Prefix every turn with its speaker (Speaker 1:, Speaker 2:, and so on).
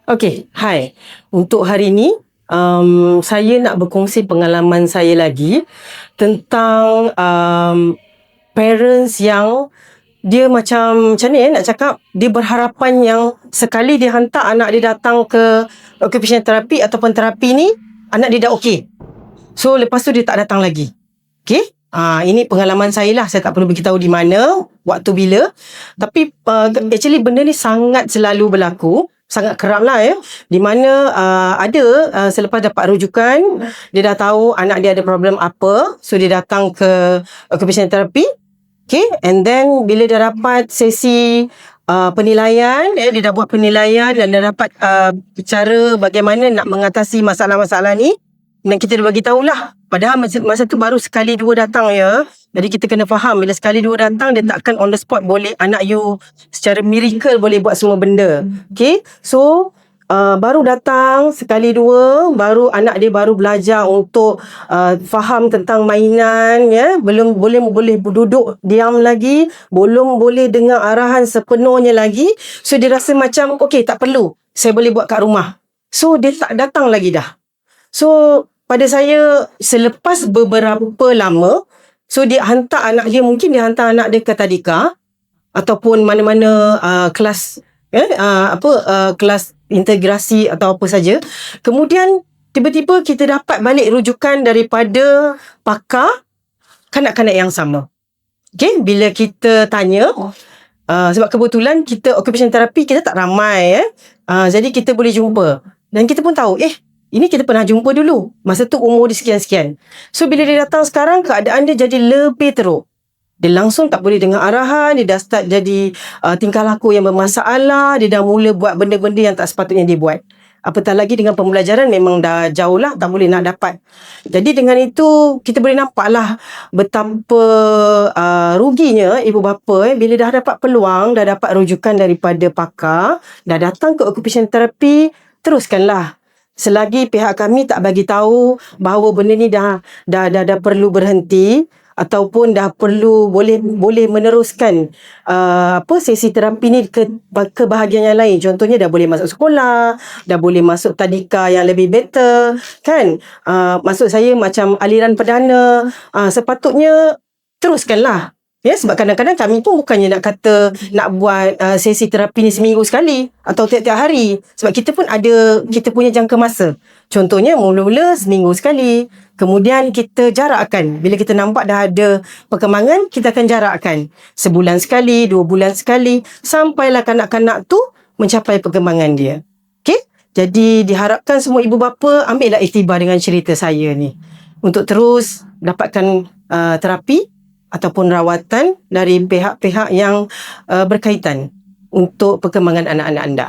Speaker 1: Okey, hai. Untuk hari ni, saya nak berkongsi pengalaman saya lagi tentang parents yang dia macam ni nak cakap, dia berharapan yang sekali dia hantar anak dia datang ke occupational therapy ataupun terapi ni, anak dia dah okey. So, lepas tu dia tak datang lagi. Okey? Ini pengalaman saya lah. Saya tak perlu beritahu di mana, waktu bila. Tapi actually benda ni sangat selalu berlaku. Sangat kerap lah di mana ada selepas dapat rujukan, dia dah tahu anak dia ada problem apa. So dia datang ke occupational therapy. Okay, and then bila dah dapat sesi penilaian, dia dah buat penilaian dan dah dapat cara bagaimana nak mengatasi masalah-masalah ni. Dan kita dah bagi tahulah. Padahal masa tu baru sekali dua datang ya. Jadi kita kena faham, bila sekali dua datang, dia takkan on the spot boleh anak you secara miracle boleh buat semua benda. Okay, so baru datang sekali dua, baru anak dia baru belajar untuk faham tentang mainan ya, belum boleh duduk diam lagi, belum boleh dengar arahan sepenuhnya lagi. So dia rasa macam okey, tak perlu, saya boleh buat kat rumah. So dia tak datang lagi dah. So pada saya, selepas beberapa lama, so dia hantar anak dia, mungkin dia hantar anak dia ke tadika ataupun mana-mana kelas kelas integrasi atau apa saja. Kemudian tiba-tiba kita dapat balik rujukan daripada pakar kanak-kanak yang sama. Okay, bila kita tanya, sebab kebetulan kita occupational therapy kita tak ramai jadi kita boleh jumpa. Dan kita pun tahu, ini kita pernah jumpa dulu. Masa tu umur dia sekian-sekian. So bila dia datang sekarang, keadaan dia jadi lebih teruk. Dia langsung tak boleh dengar arahan. Dia dah start jadi tingkah laku yang bermasalah. Dia dah mula buat benda-benda yang tak sepatutnya dia buat. Apatah lagi dengan pembelajaran memang dah jauh lah, tak boleh nak dapat. Jadi dengan itu, kita boleh nampak lah betapa ruginya ibu bapa bila dah dapat peluang, dah dapat rujukan daripada pakar, dah datang ke occupational therapy, teruskanlah. Selagi pihak kami tak bagi tahu bahawa benda ni dah perlu berhenti ataupun dah perlu boleh meneruskan sesi terapi ni ke bahagian yang lain. Contohnya dah boleh masuk sekolah, dah boleh masuk tadika yang lebih better, kan? Maksud saya macam aliran perdana, sepatutnya teruskanlah. Ya, sebab kadang-kadang kami pun bukannya nak kata nak buat sesi terapi ni seminggu sekali atau tiap-tiap hari. Sebab kita pun ada kita punya jangka masa. Contohnya mula-mula seminggu sekali. Kemudian kita jarakkan. Bila kita nampak dah ada perkembangan, kita akan jarakkan. Sebulan sekali, 2 bulan sekali. Sampailah kanak-kanak tu mencapai perkembangan dia. Okay? Jadi diharapkan semua ibu bapa ambillah iktibar dengan cerita saya ni. Untuk terus dapatkan terapi ataupun rawatan dari pihak-pihak yang berkaitan untuk perkembangan anak-anak anda.